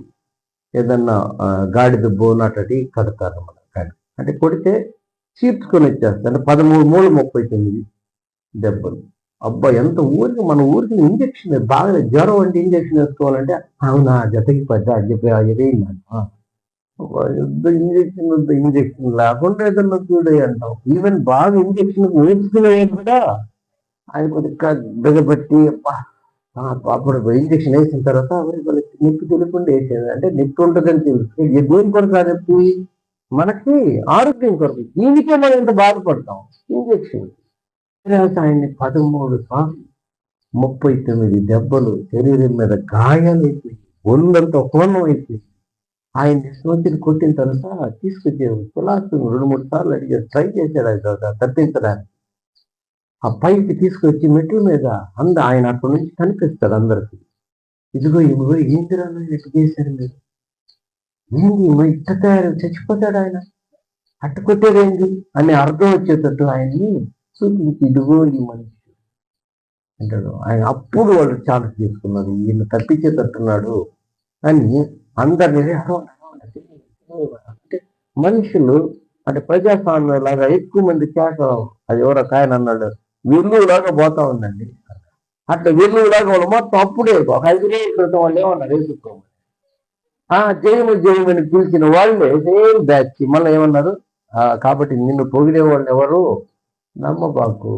ఏదన్నా గాడిద బోన్ అటటి కడతారు అన్నమాట. కానీ అంటే కొడితే చీర్చుకొని వచ్చేస్తారు. అంటే 13 39 దెబ్బలు. అబ్బా ఎంత ఊరికి, మన ఊరికి ఇంజక్షన్ బాగా జ్వరం అంటే ఇంజక్షన్ వేసుకోవాలంటే అవునా జతకి పెద్ద అని చెప్పి ఇంజక్షన్ లేకుండా ఏదన్నా చూడే అంటాం. ఈవెన్ బాగా ఇంజక్షన్ వేసుకునేది కూడా ఆయన కొద్దిగా బిగబెట్టి అప్పుడు ఇంజక్షన్ వేసిన తర్వాత నొప్పి తెలియకుండా వేసేది. అంటే నొప్పి ఉంటుందని తెలుసు. దేని కొరకు ఆ నొప్పి, మనకి ఆరోగ్యం కొరకు. దీనికే మనం ఇంత బాధపడతాం ఇంజక్షన్. ఆయన్ని 13 సార్లు 39 దెబ్బలు, శరీరం మీద గాయాలైపోయి ఒళ్ళంతా హోనం అయిపోయి ఆయన స్మృతిని కొట్టిన తర్వాత తీసుకొచ్చే తులాసు 2-3 సార్లు అడిగారు, ట్రై చేశాడు ఆయన తప్పించడానికి. ఆ పైకి తీసుకొచ్చి మెట్ల మీద ఆయన అక్కడి నుంచి కనిపిస్తాడు అందరికి. ఇదిగో ఏంటిరా ఎట్టు చేశారు మీరు, ఏంది ఇట్ట తయారు, చచ్చిపోతాడు ఆయన, అట్ట కొట్టేదేంటి అని అర్థం వచ్చేటట్టు ఆయన్ని చూపించి ఇదిగో ఈ మనిషి అంటాడు. ఆయన అప్పుడు వాళ్ళు ఛాన్స్ తీసుకున్నారు, ఈయన తప్పించేటట్టున్నాడు అని అందరినీ. అంటే మనుషులు అంటే ప్రజాస్వామ్యం లాగా ఎక్కువ మంది అది ఎవరో ఆయన అన్నాడు, వెల్లువులాగా పోతా ఉందండి. అట్లా వెల్లువులాగా వాళ్ళు మొత్తం అప్పుడే ఒక 5 రోజుల క్రితం వాళ్ళు ఏమన్నారు, వేసుకోమని జయమని పిలిచిన వాళ్ళే సేమ్ బ్యాచ్ మళ్ళీ ఏమన్నారు, కాబట్టి నిన్ను పొగిడే వాళ్ళు ఎవరు నమ్మబాకు,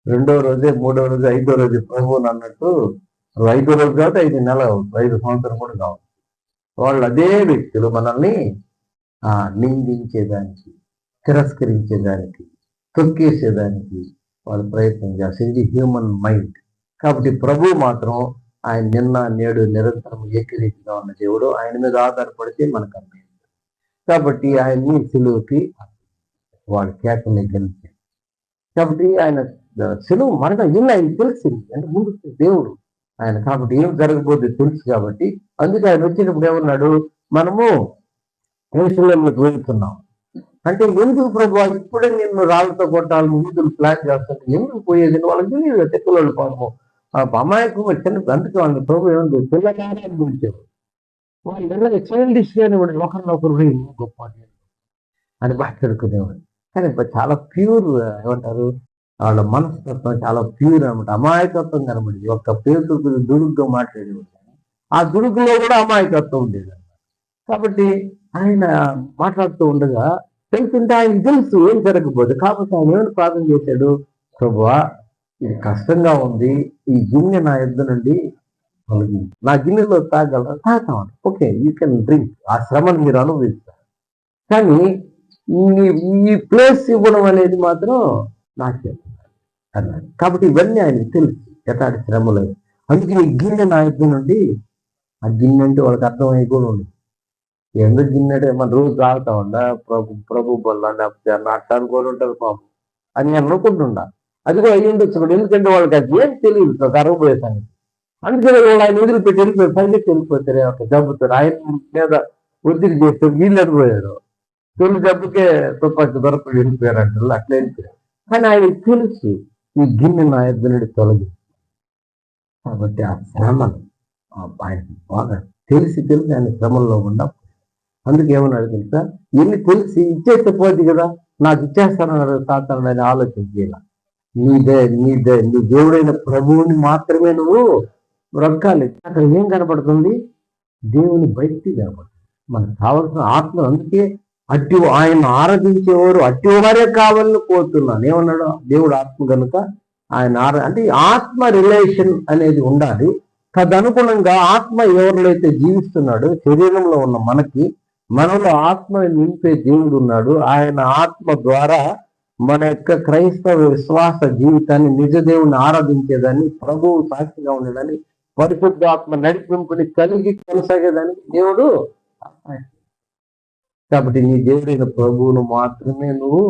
2వ రోజే 3వ రోజు 5వ రోజు ప్రభువుని అన్నట్టు 5వ రోజు కాబట్టి 5 నెలలు 5 సంవత్సరం కూడా కావాలి. వాళ్ళు అదే వ్యక్తులు మనల్ని నిందించేదానికి, తిరస్కరించేదానికి, తొక్కేసేదానికి వాళ్ళు ప్రయత్నం చేస్తారు. ఇది హ్యూమన్ మైండ్. కాబట్టి ప్రభు మాత్రం ఆయన నిన్న నేడు నిరంతరం ఏకరీతిగా ఉన్న దేవుడు. ఆయన మీద ఆధారపడితే మనకు అర్థం. కాబట్టి ఆయన్ని సిలువుకి వాడు కేకల్ని గెలిచి, కాబట్టి ఆయన సిలువు మరణం ఇల్లు ఆయన తెలిసింది అంటే ముందు దేవుడు ఆయన, కాబట్టి ఏం జరగబోతే తెలుసు. కాబట్టి అందుకే ఆయన వచ్చినప్పుడు ఏమన్నాడు, మనము యెరూషలేముకు వెళ్తున్నాం అంటే, ఎందుకు ప్రభు ఇప్పుడే నిన్ను రాళ్ళతో కొట్టాలి ముందులు ప్లాన్ చేస్తుంటే ఎందుకు పోయేది వాళ్ళకి తెలియదు. తెక్కుల పాపం అమాయకం చిన్న, అందుకే వాళ్ళని ప్రభు ఏమంది పిల్లకారాన్ని గురించారు. వాళ్ళు వెళ్ళగా చైల్డిష్ గానే వాడు ఒకరినొకరు గొప్ప అని మాట్లాడుకునేవాడు. కానీ చాలా ప్యూర్ ఏమంటారు, వాళ్ళ మనస్తత్వం చాలా ప్యూర్ అనమాట, అమాయకత్వం కనబడింది. ఒక్క పేరు దుడుగ్గా మాట్లాడేవాడు, ఆ దుడుగులో కూడా అమాయకత్వం ఉండేది. కాబట్టి ఆయన మాట్లాడుతూ ఉండగా తెలుసుంటే ఆయన తెలుసు ఏం జరగబోదు. కాబట్టి ఆయన ఏమైనా ప్రార్థన చేశాడు, ప్రభువా ఇది కష్టంగా ఉంది, ఈ గిన్నె నా యుద్ధ నుండి నా గిన్నెలో తాగలరా, తాగుతామని. ఓకే, యూ కెన్ డ్రింక్, ఆ శ్రమను మీరు అనుభవిస్తారు, కానీ ఈ ప్లేస్ ఇవ్వడం అనేది మాత్రం నాకే అన్నాడు. కాబట్టి ఇవన్నీ ఆయనకు తెలుసు ఎట్లాంటి శ్రమలు. అందుకే ఈ గిన్నె నా యుద్ధ నుండి, ఆ గిన్నె అంటే వాళ్ళకి అర్థమయ్యి కూడా ఉంది. ఎందుకు గిన్నెటే మన రోజు తాగుతా ఉండా ప్రభు బల్ల లేకపోతే అట్లా అనుకోని ఉంటారు పాపం అని నేను అనుకుంటుండా. అది కూడా అయ్యి ఉండొచ్చు కూడా, ఎందుకంటే వాళ్ళకి అది ఏం తెలియదు తరగబోయే సంగతి. అందుకే వాళ్ళు ఆయన వదిలిపెట్టి వెళ్ళిపోయారు, పైకి వెళ్ళిపోతారు ఒక జబ్బుతారు. ఆయన మీద ఒత్తిడి చేస్తే వీళ్ళు అడిపోయారు, తొలి జబ్బుకే తుపాకి దొరకడు వెళ్ళిపోయారు అంటారు, అట్లా వెళ్ళిపోయారు. కానీ ఆయనకి తెలుసు ఈ గిన్నె నా యుద్ధనుడి తొలగి. కాబట్టి ఆ శ్రమను ఆయనకి బాగా తెలిసి ఆయన శ్రమంలో ఉండా. అందుకే ఏమన్నాడు తెలుసా, ఎన్ని తెలిసి ఇచ్చేస్తే పోద్ది కదా, నాకు ఇచ్చేస్తానన్నాడు తాతాను అని ఆలోచన చేయాల. నీ దేవుడైన ప్రభువుని మాత్రమే నువ్వు రొక్కాలి. అక్కడ ఏం కనపడుతుంది, దేవుని బయటికి కనపడుతుంది. మనకు కావాల్సిన ఆత్మ. అందుకే అట్టి ఆయన ఆరాధించేవారు అట్టి వారే కావాలని కోరుతున్నాను. ఏమన్నాడు, దేవుడు ఆత్మ కనుక ఆయన అంటే ఆత్మ రిలేషన్ అనేది ఉండాలి. తదనుగుణంగా ఆత్మ ఎవరినైతే జీవిస్తున్నాడో శరీరంలో ఉన్న మనలో ఆత్మ నింపే దేవుడు ఉన్నాడు. ఆయన ఆత్మ ద్వారా మన యొక్క క్రైస్తవ విశ్వాస జీవితాన్ని, నిజ దేవుని ఆరాధించేదాన్ని, ప్రభువు సాక్షిగా ఉండేదాన్ని, పరిశుద్ధ ఆత్మ నడిపింపుని కలిగి కొనసాగేదానికి దేవుడు. కాబట్టి నీ దేవుడైన ప్రభువును మాత్రమే నువ్వు.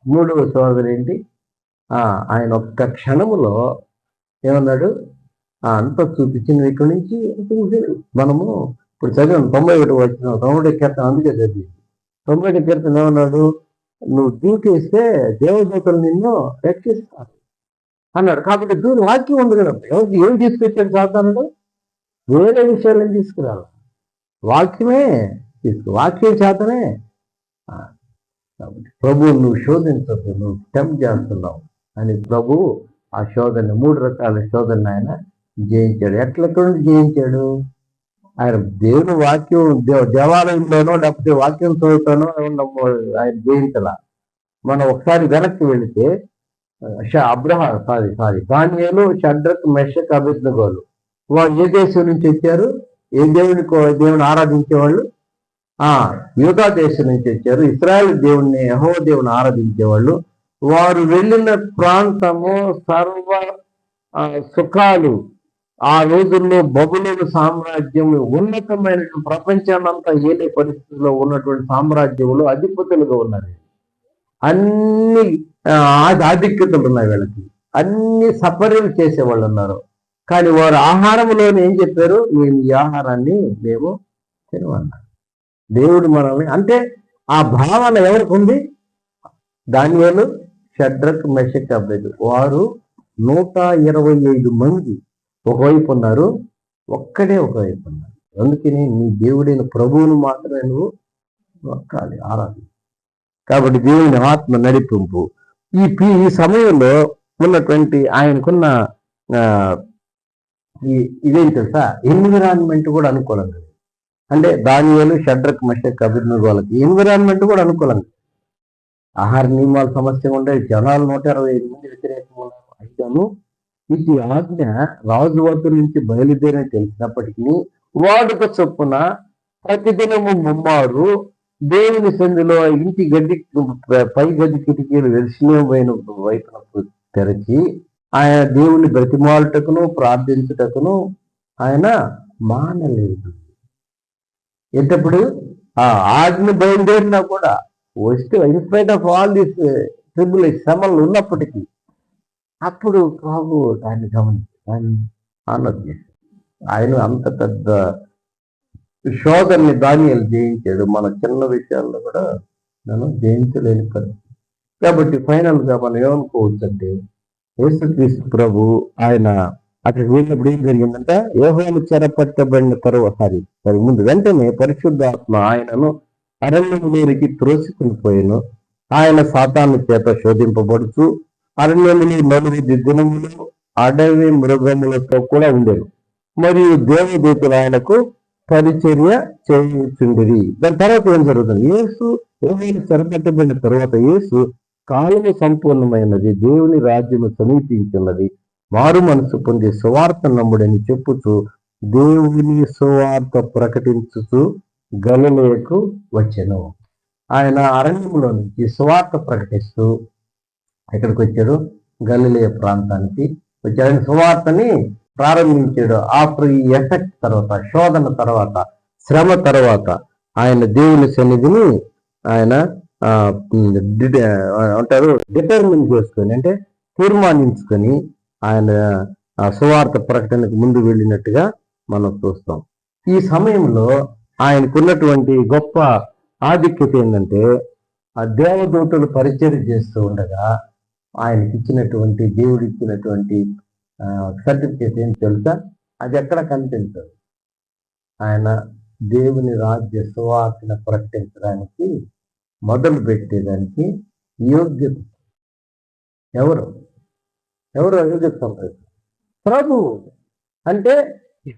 మూడవ సోదరు ఏంటి, ఆయన ఒక్క క్షణములో ఏమన్నాడు, అంత చూపించిన ఇక్కడి నుంచి మనము ఇప్పుడు చదివాను 91 వచ్చిన 91 కీర్తన, అందుకే చదివి 91 కీర్తన ఏమన్నాడు, నువ్వు దూకేస్తే దేవదూతలు నిన్ను రక్షిస్తారు అన్నాడు. కాబట్టి వాక్యం ఉంది కదా, ఏం తీసుకొచ్చాడు సాధారణుడు, వేరే విషయాలను తీసుకురాలి, వాక్యమే వాక్యం చేతనే. కాబట్టి ప్రభువు నువ్వు శోధించద్దు, నువ్వు టెంప్ట్ చేస్తున్నావు అని ప్రభు ఆ శోధన, 3 రకాల శోధన ఆయన జయించాడు. ఎట్లా జయించాడు, ఆయన దేవుని వాక్యం దేవాలయంలోనో లేకపోతే వాక్యం చదువుతానో ఆయన జయించాల. మనం ఒకసారి వెనక్కి వెళితే దానియేలు, షడ్రక్, మెషక్, అబేద్నెగోలు వాళ్ళు ఏ దేశం నుంచి వచ్చారు, ఏ దేవుని ఆరాధించేవాళ్ళు, యూదా దేశం నుంచి వచ్చారు. ఇశ్రాయేల్ దేవుణ్ణి, యెహోవా దేవుని ఆరాధించేవాళ్ళు. వారు వెళ్ళిన ప్రాంతము సర్వ సుఖాలు. ఆ రోజుల్లో బబులోను సామ్రాజ్యం ఉన్నతమైన ప్రపంచాన్నంతా ఏలే పరిస్థితుల్లో ఉన్నటువంటి సామ్రాజ్యములు అధిపతులుగా ఉన్నారు. అన్ని ఆధిక్యతలు ఉన్నాయి వీళ్ళకి, అన్ని సపర్యలు చేసేవాళ్ళు ఉన్నారు. కానీ వారు ఆహారంలోనే ఏం చెప్పారు, మేము ఈ ఆహారాన్ని మేము తినమన్నారు. దేవుడు మనల్ని, అంటే ఆ భావన ఎవరికి ఉంది, దానియేలు, షడ్రక్, మెషక్, అబేద్నెగో వారు 125 మంది ఒకవైపు ఉన్నారు, ఒక్కడే ఒకవైపు ఉన్నారు. అందుకని నీ దేవుడైన ప్రభువును మాత్రమే నువ్వు మొక్కాలి, ఆరాధన. కాబట్టి దేవుని ఆత్మ నడిపింపు. ఈ సమయంలో ఉన్నటువంటి ఆయనకున్న ఇదేం తెలుసా, ఎన్విరాన్మెంట్ కూడా అనుకూలంగా, అంటే దానియేలు, షడ్రక్, మెషక్, అబేద్నెగో వాళ్ళకి ఎన్విరాన్మెంట్ కూడా అనుకూలంగా. ఆహార నియమాల సమస్య ఉండే, జనాలు 125 మంది వ్యతిరేకంగా ఉన్నారు. అయితేను ఇది ఆజ్ఞ రాజు వద్ద నుంచి బయలుదేరని తెలిసినప్పటికీ వాడుక చొప్పున ప్రతిదినము ముమ్మారు దేవుని సంధిలో ఇంటి గడ్డి పై గది కిటికీలు వెలిసిపోయిన వైపునకు తెరచి ఆయన దేవుని బ్రతిమాలుటకును ప్రార్థించుటకును ఆయన మానలేదు. ఎంతప్పుడు ఆ ఆజ్ఞ బయలుదేరినా కూడా వస్తే in spite of all this triple శ్రమలు ఉన్నప్పటికీ అప్పుడు ప్రభు దాన్ని గమనించి దాన్ని ఆనర్ చేశాడు. ఆయన అంత పెద్ద శోధనని దానియేలు జయించాడు. మన చిన్న విషయాల్లో కూడా మనం జయించలేని పరిస్థితి. కాబట్టి ఫైనల్ గా మనం ఏమనుకోవచ్చు అంటే యేసుక్రీస్తు ప్రభు ఆయన అక్కడికి వెళ్ళినప్పుడు ఏం జరిగిందంటే యోహాను చెరపట్టబడిన తర్వాత ముందు వెంటనే పరిశుద్ధాత్మ ఆయనను అరణ్యములోనికి త్రోసికుని పోయాను. ఆయన సాతాను చేత శోధింపబడుచు అరణ్యములు 4 దినములు అడవి మృగములతో కూడా ఉండేది. మరియు దేవదూతలు ఆయనకు పరిచర్య చేయుచుండిరి. దాని తర్వాత ఏం జరుగుతుంది? యేసు యోహాను చెరపట్టబడిన తర్వాత యేసు కాలము సంపూర్ణమైనది, దేవుని రాజ్యము సమీపించున్నది, మారు మనసు పొంది సువార్త నమ్ముడని చెప్పుచు దేవుని సువార్త ప్రకటించుచు గలిలయకు వచ్చెను. ఆయన అరణ్యంలో నుంచి సువార్త ప్రకటిస్తూ ఎక్కడికి వచ్చాడు? గలిలయ ప్రాంతానికి వచ్చాడు. ఆయన సువార్తని ప్రారంభించాడు. ఆఫ్టర్ ఈ ఎఫెక్ట్ తర్వాత, శోధన తర్వాత, శ్రమ తర్వాత ఆయన దేవుని సన్నిధిని ఆయన అంటారు డిటర్మిన్ చేసుకొని, అంటే తీర్మానించుకొని ఆయన సువార్త ప్రకటనకు ముందు వెళ్ళినట్టుగా మనం చూస్తాం. ఈ సమయంలో ఆయనకున్నటువంటి గొప్ప ఆధిక్యత ఏంటంటే ఆ దేవదూతలు పరిచర్య చేస్తూ ఉండగా ఆయనకి ఇచ్చినటువంటి దేవుడు ఇచ్చినటువంటి సర్టిఫికేట్ ఏం తెలుసా? అది ఎక్కడ కనిపించదు. ఆయన దేవుని రాజ్య సువార్తను ప్రకటించడానికి మొదలు పెట్టేదానికి యోగ్యత ఎవరు యోగ్యత ప్రభు. అంటే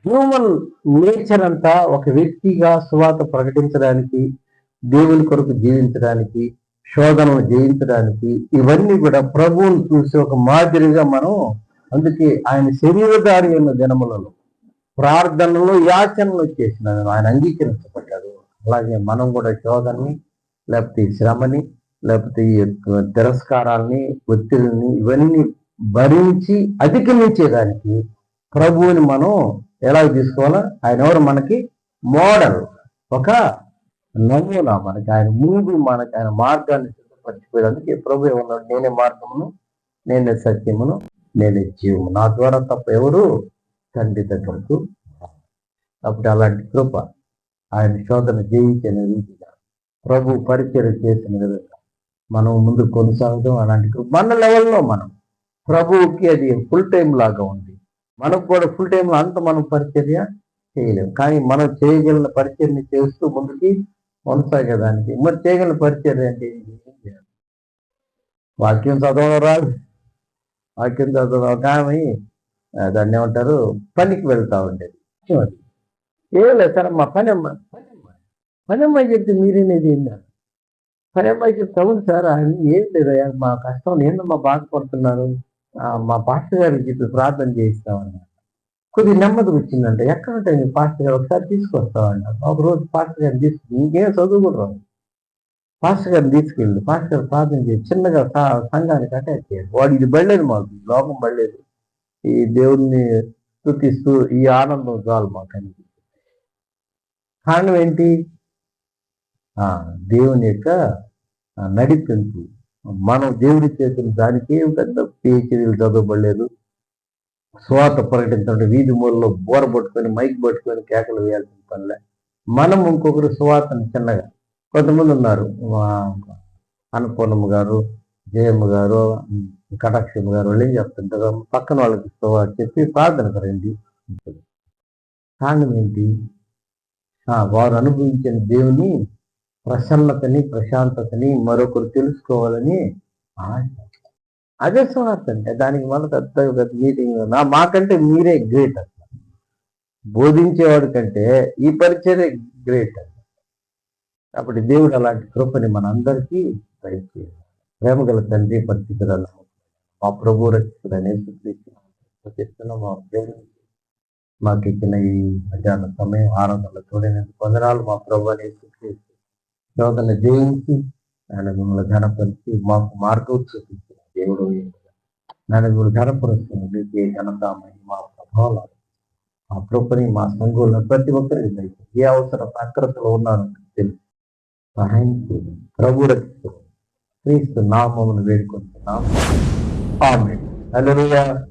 హ్యూమన్ నేచర్ అంతా ఒక వ్యక్తిగా సువార్త ప్రకటించడానికి, దేవుని కొరకు జీవించడానికి, శోధనను జయించడానికి, ఇవన్నీ కూడా ప్రభువును చూసి ఒక మాదిరిగా మనం, అందుకే ఆయన శరీరధారి అయిన దినములలో ప్రార్థనలు యాచనలు చేసిన ఆయన అంగీకరించబడ్డాడు. అలాగే మనం కూడా శోధనని, లేకపోతే ఈ శ్రమని, లేకపోతే ఈ తిరస్కారాలని, ఒత్తిడిని, ఇవన్నీ భరించి అధిగమించేదానికి ప్రభువుని మనం ఎలా తీసుకోవాలా? ఆయన ఎవరు? మనకి మోడల్, ఒక నమూనా. మనకి ఆయన ముందు మనకి ఆయన మార్గాన్ని సిద్ధపరిచిపోయేదానికి ప్రభు ఏమన్నాడు? నేనే మార్గమును, నేనే సత్యమును, నేనే జీవము, నా ద్వారా తప్ప ఎవరు తండ్రి దగ్గరకు. అప్పుడు అలాంటి కృప ఆయన శోధన జయించిన రీతిగా ప్రభు పరిచయం చేసిన విధంగా మనం ముందు కొనసాగుతాం. అలాంటి కృప మన లెవెల్లో మనం ప్రభువుకి అది ఫుల్ టైం లాగా ఉంది. మనకు కూడా ఫుల్ టైంలో అంత మనం పరిచర్య చేయలేము, కానీ మనం చేయగలిగిన పరిచర్ని చేస్తూ ముందుకి కొనసాగేదానికి. మరి చేయగలిగిన పరిచర్య అంటే వాక్యం చదవడం రాదు. వాక్యం చదవడం ఒక ఆమె దాన్ని ఏమంటారు, పనికి వెళ్తా ఉండేది. ఏం లేదు సార్, మా పని అమ్మాయి చెప్తే మీరేనేది ఏంటన్నారు? పని అమ్మాయి చెప్తే అవును సార్, ఆయన ఏం లేదా మా కష్టం ఏందమ్మా బాధపడుతున్నారు, మా పాస్టర్ గారికి చెప్పి ప్రార్థన చేయిస్తామన్నారు. కొద్దిగా నెమ్మది వచ్చిందంటే ఎక్కడ ఉంటాయి మీ పాస్టర్ గారు, ఒకసారి తీసుకొస్తామన్నారు. ఒక రోజు పాస్టర్ గారిని తీసుకు, ఇంకేం చదువు కూడా రాదు, పాస్టర్ గారిని తీసుకెళ్ళి పాస్టర్ గారు ప్రార్థన చేసి చిన్నగా సంఘానికి అటాచ్ చేయాలి. వాడు ఇది పడలేదు, మాకు లోకం పడలేదు, ఈ దేవుడిని స్తుతిస్తూ ఈ ఆనందం చాలు మాకు అనిపించింది. కారణం ఏంటి? దేవుని యొక్క నడిపింపు. మనం దేవుడి చేతులు, దానికి పెద్ద పిహెచ్డీలు చదవబడలేదు. స్వార్థ ప్రకటించడం, వీధి మూలలో బోర పట్టుకొని మైక్ పట్టుకొని కేకలు వేయాల్సిన పనిలే. మనం ఇంకొకరు స్వార్థని చిన్నగా, కొంతమంది ఉన్నారు, అన్నపూర్ణమ్మ గారు, జయమ్మ గారు, కటాక్షమ్మ గారు, వాళ్ళు ఏం చెప్తుంటారు, పక్కన వాళ్ళకి చెప్పి ప్రార్థనకు రండి. కారణం ఏంటి? వారు అనుభవించిన దేవుని ప్రసన్నతని, ప్రశాంతతని మరొకరు తెలుసుకోవాలని ఆశ. అదే స్వార్థ అంటే. దానికి మన పెద్ద మీటింగ్, మాకంటే మీరే గ్రేట్ అసలు, బోధించేవాడి కంటే ఈ పరిచర్య గ్రేట్ అసలు. కాబట్టి దేవుడు అలాంటి కృపని మనందరికీ దయచేయాలి. ప్రేమగల తండ్రి, పరిస్థితులను మా ప్రభు రక్షితుడనే చెప్తున్నాం. మా దేవుడు మాకు ఇచ్చిన ఈ మధ్యాహ్న సమయం ఆరాధనలో చూడేందుకు వందనాలు. మా ప్రభు అనేసి శోధన జయించి ఆయన మిమ్మల్ని ఘనపరిచి మాకు మార్గం చూపించిన దేవుడు నేను మిమ్మల్ని ఘనపరుస్తుంది. ఘనత మా ప్రభావాలు ఆ కృపని మా సంఘంలో ప్రతి ఒక్కరికి ఏ అవసరం అక్రతలో ఉన్నారని తెలుసు. సహాయం చేయండి. ప్రభు రక్షించు క్రీస్తు నామమును వేడుకుంటున్నాం. ఆమేన్. హల్లెలూయా.